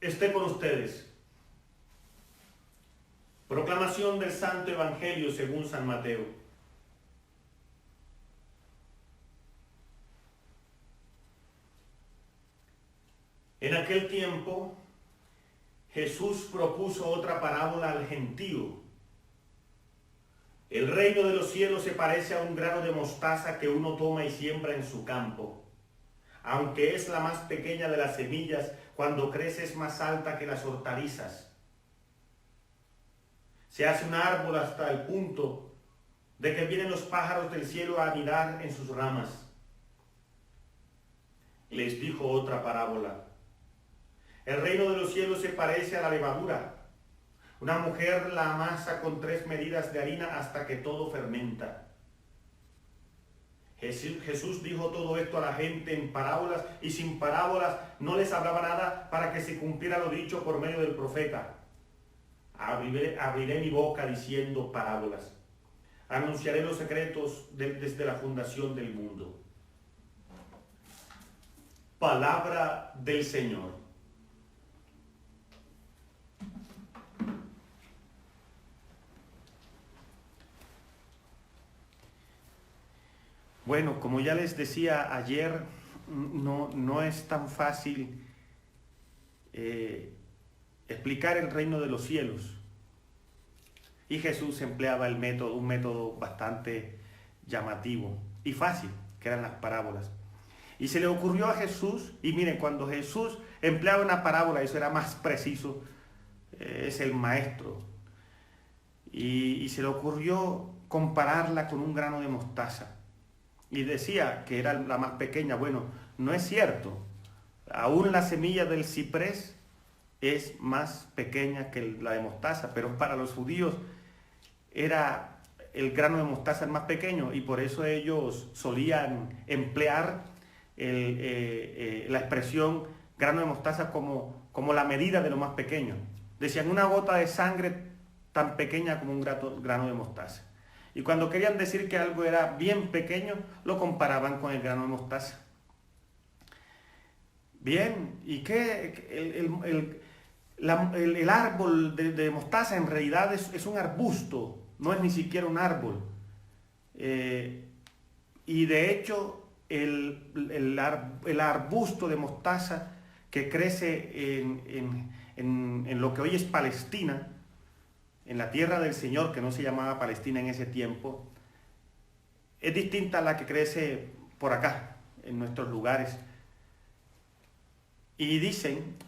Esté con ustedes. Proclamación del Santo Evangelio según San Mateo. En aquel tiempo, Jesús propuso otra parábola al gentío. El reino de los cielos se parece a un grano de mostaza que uno toma y siembra en su campo. Aunque es la más pequeña de las semillas, cuando crece es más alta que las hortalizas. Se hace un árbol hasta el punto de que vienen los pájaros del cielo a anidar en sus ramas. Les dijo otra parábola. El reino de los cielos se parece a la levadura. Una mujer la amasa con 3 medidas de harina hasta que todo fermenta. Jesús dijo todo esto a la gente en parábolas, y sin parábolas no les hablaba nada, para que se cumpliera lo dicho por medio del profeta. Abriré mi boca diciendo parábolas. Anunciaré los secretos desde la fundación del mundo. Palabra del Señor. Bueno, como ya les decía ayer, no es tan fácil explicar el reino de los cielos. Y Jesús empleaba un método bastante llamativo y fácil, que eran las parábolas. Y se le ocurrió a Jesús, y miren, cuando Jesús empleaba una parábola, eso era más preciso, es el maestro. Y se le ocurrió compararla con un grano de mostaza. Y decía que era la más pequeña. Bueno, no es cierto. Aún la semilla del ciprés es más pequeña que la de mostaza, pero para los judíos era el grano de mostaza el más pequeño, y por eso ellos solían emplear la expresión grano de mostaza como la medida de lo más pequeño. Decían una gota de sangre tan pequeña como un grano de mostaza. Y cuando querían decir que algo era bien pequeño, lo comparaban con el grano de mostaza. Bien, ¿y qué? El árbol de mostaza en realidad es un arbusto, no es ni siquiera un árbol. Y de hecho, el arbusto de mostaza que crece en lo que hoy es Palestina, en la tierra del Señor, que no se llamaba Palestina en ese tiempo, es distinta a la que crece por acá, en nuestros lugares. Y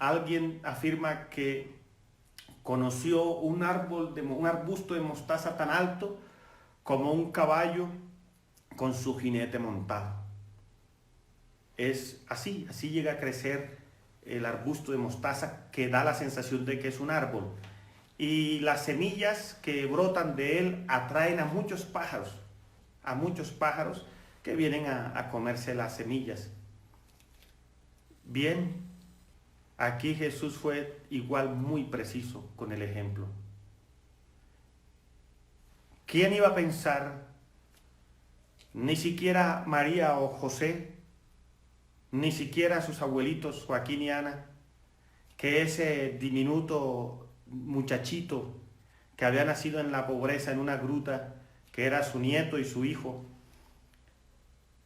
alguien afirma que conoció un arbusto de mostaza tan alto como un caballo con su jinete montado. Es así llega a crecer el arbusto de mostaza, que da la sensación de que es un árbol. Y las semillas que brotan de él atraen a muchos pájaros que vienen a comerse las semillas. Bien, aquí Jesús fue igual muy preciso con el ejemplo. ¿Quién iba a pensar? Ni siquiera María o José, ni siquiera sus abuelitos Joaquín y Ana, que ese diminuto muchachito que había nacido en la pobreza, en una gruta, que era su nieto y su hijo,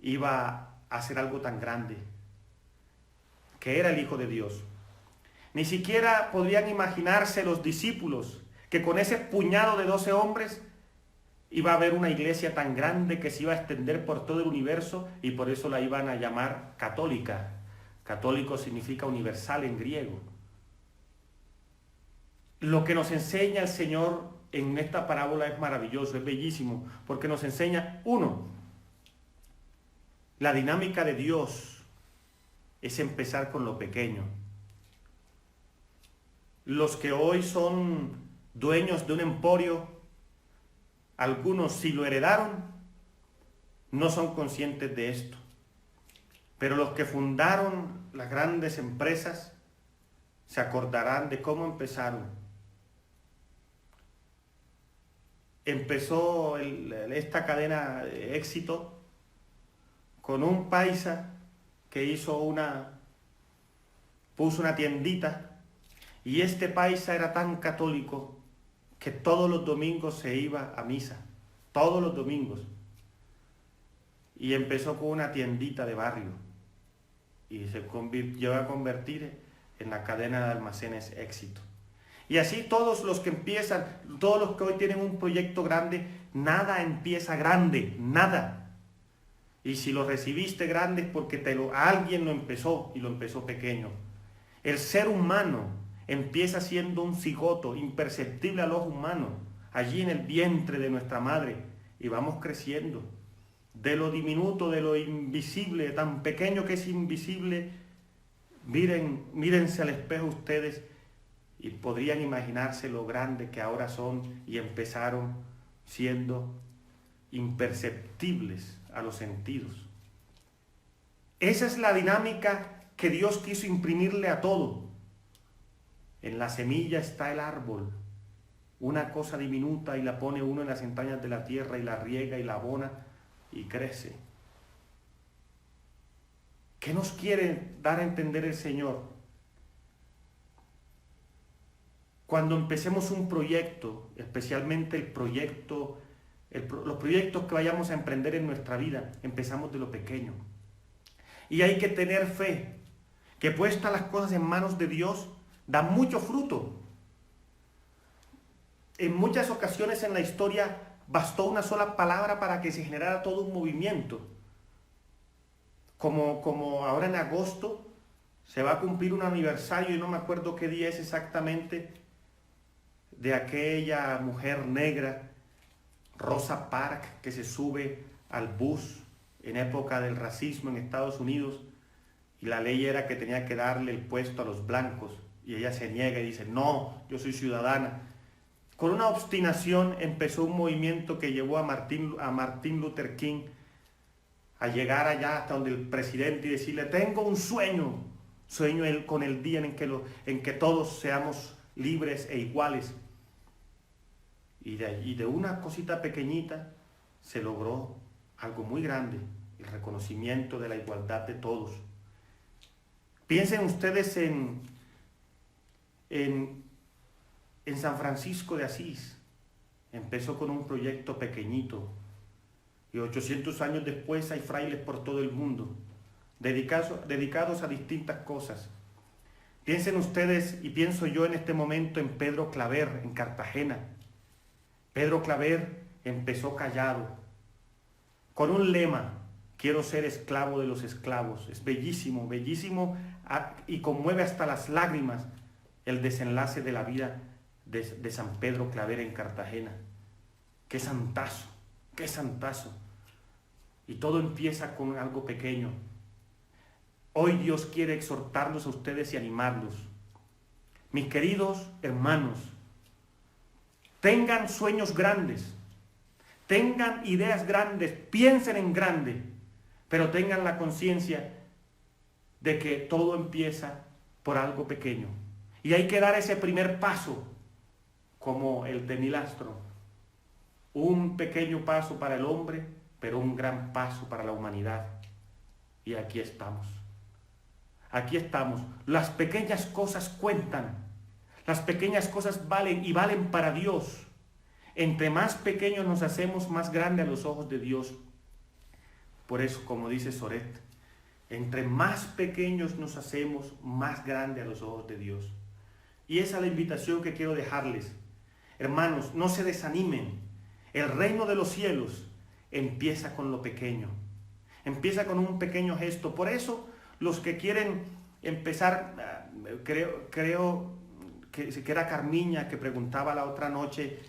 iba a hacer algo tan grande, que era el Hijo de Dios. Ni siquiera podían imaginarse los discípulos que con ese puñado de 12 hombres iba a haber una iglesia tan grande que se iba a extender por todo el universo, y por eso la iban a llamar católica. Católico significa universal en griego. Lo que nos enseña el Señor en esta parábola es maravilloso, es bellísimo, porque nos enseña, uno, la dinámica de Dios es empezar con lo pequeño. Los que hoy son dueños de un emporio, algunos si lo heredaron, no son conscientes de esto. Pero los que fundaron las grandes empresas se acordarán de cómo empezaron. Empezó esta cadena de éxito con un paisa que hizo una puso una tiendita y este paisa era tan católico que todos los domingos se iba a misa, todos los domingos. Y empezó con una tiendita de barrio y llegó a convertir en la cadena de almacenes Éxito. Y así todos los que empiezan, todos los que hoy tienen un proyecto grande, nada empieza grande, nada. Y si lo recibiste grande es porque alguien lo empezó y lo empezó pequeño. El ser humano empieza siendo un cigoto imperceptible al ojo humano, allí en el vientre de nuestra madre, y vamos creciendo. De lo diminuto, de lo invisible, tan pequeño que es invisible, mírense al espejo ustedes y podrían imaginarse lo grande que ahora son y empezaron siendo imperceptibles a los sentidos. Esa es la dinámica que Dios quiso imprimirle a todo. En la semilla está el árbol, una cosa diminuta, y la pone uno en las entrañas de la tierra y la riega y la abona y crece. ¿Qué nos quiere dar a entender el Señor? Cuando empecemos un proyecto, especialmente los proyectos que vayamos a emprender en nuestra vida, empezamos de lo pequeño. Y hay que tener fe, que puestas las cosas en manos de Dios, dan mucho fruto. En muchas ocasiones en la historia bastó una sola palabra para que se generara todo un movimiento. Como ahora en agosto se va a cumplir un aniversario, y no me acuerdo qué día es exactamente, de aquella mujer negra, Rosa Parks, que se sube al bus en época del racismo en Estados Unidos, y la ley era que tenía que darle el puesto a los blancos, y ella se niega y dice, no, yo soy ciudadana. Con una obstinación empezó un movimiento que llevó a Martin Luther King a llegar allá hasta donde el presidente y decirle, tengo un sueño con el día en que todos seamos libres e iguales. Y de una cosita pequeñita se logró algo muy grande, el reconocimiento de la igualdad de todos. Piensen ustedes en San Francisco de Asís. Empezó con un proyecto pequeñito y 800 años después hay frailes por todo el mundo dedicados a distintas cosas. Piensen ustedes, y pienso yo en este momento, en Pedro Claver en Cartagena. Pedro Claver empezó callado, con un lema, quiero ser esclavo de los esclavos. Es bellísimo, bellísimo, y conmueve hasta las lágrimas el desenlace de la vida de San Pedro Claver en Cartagena. ¡Qué santazo! ¡Qué santazo! Y todo empieza con algo pequeño. Hoy Dios quiere exhortarlos a ustedes y animarlos. Mis queridos hermanos, tengan sueños grandes, tengan ideas grandes, piensen en grande, pero tengan la conciencia de que todo empieza por algo pequeño. Y hay que dar ese primer paso, como el de Neil Armstrong. Un pequeño paso para el hombre, pero un gran paso para la humanidad. Y aquí estamos. Aquí estamos. Las pequeñas cosas cuentan. Las pequeñas cosas valen y valen para Dios. Entre más pequeños nos hacemos, más grande a los ojos de Dios. Por eso, como dice Soret, entre más pequeños nos hacemos, más grande a los ojos de Dios. Y esa es la invitación que quiero dejarles. Hermanos, no se desanimen. El reino de los cielos empieza con lo pequeño. Empieza con un pequeño gesto. Por eso, los que quieren empezar, creo que era Carmiña que preguntaba la otra noche,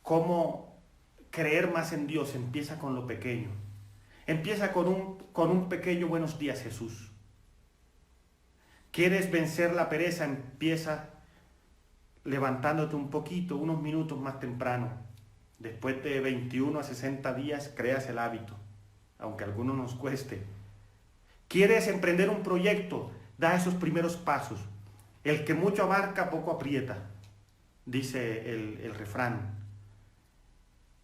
cómo creer más en Dios, empieza con lo pequeño. Empieza con un pequeño buenos días, Jesús. ¿Quieres vencer la pereza? Empieza levantándote un poquito, unos minutos más temprano. Después de 21 a 60 días, creas el hábito, aunque a algunos nos cueste. ¿Quieres emprender un proyecto? Da esos primeros pasos. El que mucho abarca, poco aprieta, dice el refrán.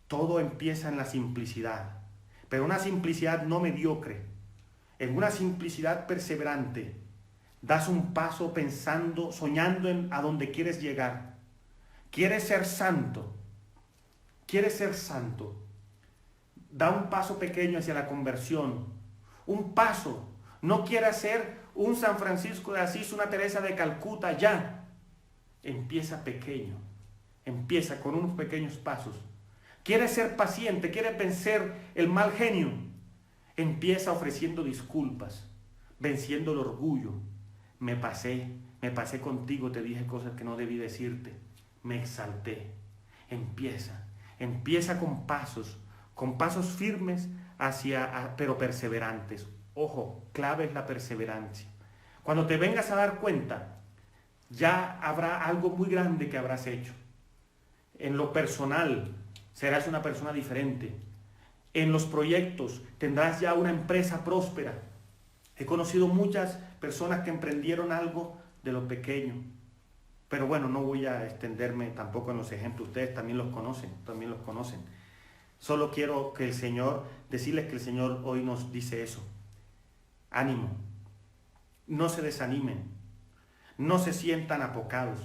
Todo empieza en la simplicidad, pero una simplicidad no mediocre, en una simplicidad perseverante. Das un paso pensando, soñando en a donde quieres llegar. Quieres ser santo. Quieres ser santo. Da un paso pequeño hacia la conversión. Un paso. No quieras ser un San Francisco de Asís, una Teresa de Calcuta ya. Empieza pequeño. Empieza con unos pequeños pasos. Quieres ser paciente, quieres vencer el mal genio. Empieza ofreciendo disculpas, venciendo el orgullo. Me pasé contigo, te dije cosas que no debí decirte. Me exalté. Empieza con pasos firmes pero perseverantes. Ojo, clave es la perseverancia. Cuando te vengas a dar cuenta, ya habrá algo muy grande que habrás hecho. En lo personal, serás una persona diferente. En los proyectos, tendrás ya una empresa próspera. He conocido muchas personas que emprendieron algo de lo pequeño. Pero bueno, no voy a extenderme tampoco en los ejemplos. Ustedes también los conocen. Solo quiero decirles que el Señor hoy nos dice eso. Ánimo. No se desanimen. No se sientan apocados.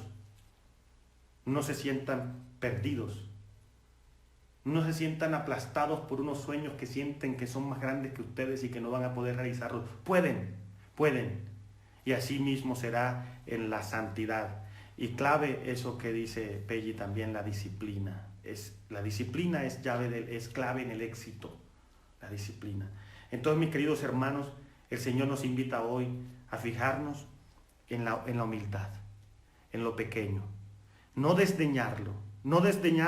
No se sientan perdidos. No se sientan aplastados por unos sueños que sienten que son más grandes que ustedes y que no van a poder realizarlos. Pueden. Y así mismo será en la santidad. Y clave eso que dice Pelli también, la disciplina. La disciplina es clave en el éxito. La disciplina. Entonces, mis queridos hermanos, el Señor nos invita hoy a fijarnos en la humildad, en lo pequeño. No desdeñar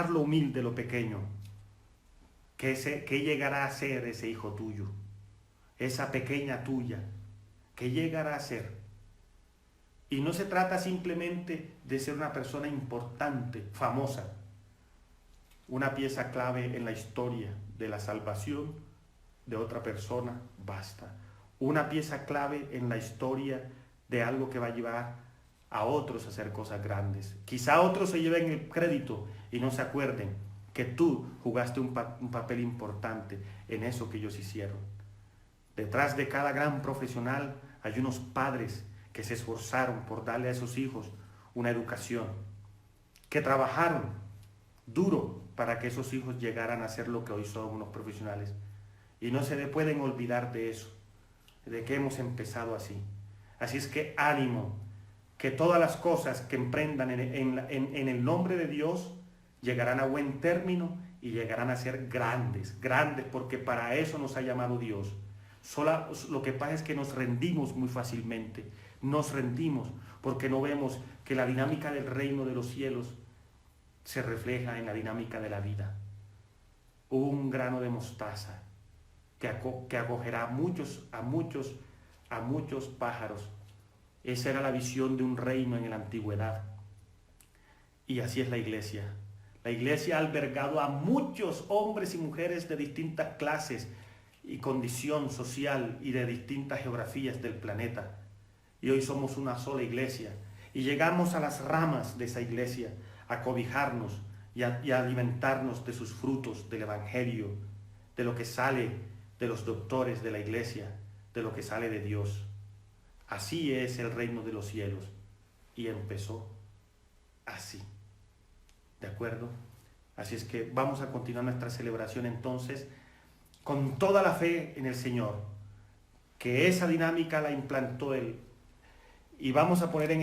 lo humilde, lo pequeño. ¿Qué llegará a ser ese hijo tuyo? Esa pequeña tuya. ¿Qué llegará a ser? Y no se trata simplemente de ser una persona importante, famosa. Una pieza clave en la historia de la salvación de otra persona, basta. Una pieza clave en la historia de algo que va a llevar a otros a hacer cosas grandes. Quizá otros se lleven el crédito y no se acuerden que tú jugaste un papel importante en eso que ellos hicieron. Detrás de cada gran profesional hay unos padres que se esforzaron por darle a esos hijos una educación, que trabajaron duro para que esos hijos llegaran a ser lo que hoy son unos profesionales. Y no se le pueden olvidar de eso, de que hemos empezado así. Así es que ánimo, que todas las cosas que emprendan en el nombre de Dios llegarán a buen término y llegarán a ser grandes, porque para eso nos ha llamado Dios. Solo lo que pasa es que nos rendimos muy fácilmente. Nos rendimos porque no vemos que la dinámica del reino de los cielos se refleja en la dinámica de la vida. Un grano de mostaza que acogerá a muchos pájaros. Esa era la visión de un reino en la antigüedad. Y así es la iglesia. La iglesia ha albergado a muchos hombres y mujeres de distintas clases y condición social y de distintas geografías del planeta. Y hoy somos una sola iglesia. Y llegamos a las ramas de esa iglesia a cobijarnos y a alimentarnos de sus frutos del Evangelio, de lo que sale de los doctores de la iglesia, de lo que sale de Dios. Así es el reino de los cielos. Y empezó así. ¿De acuerdo? Así es que vamos a continuar nuestra celebración entonces con toda la fe en el Señor, que esa dinámica la implantó Él. Y vamos a poner en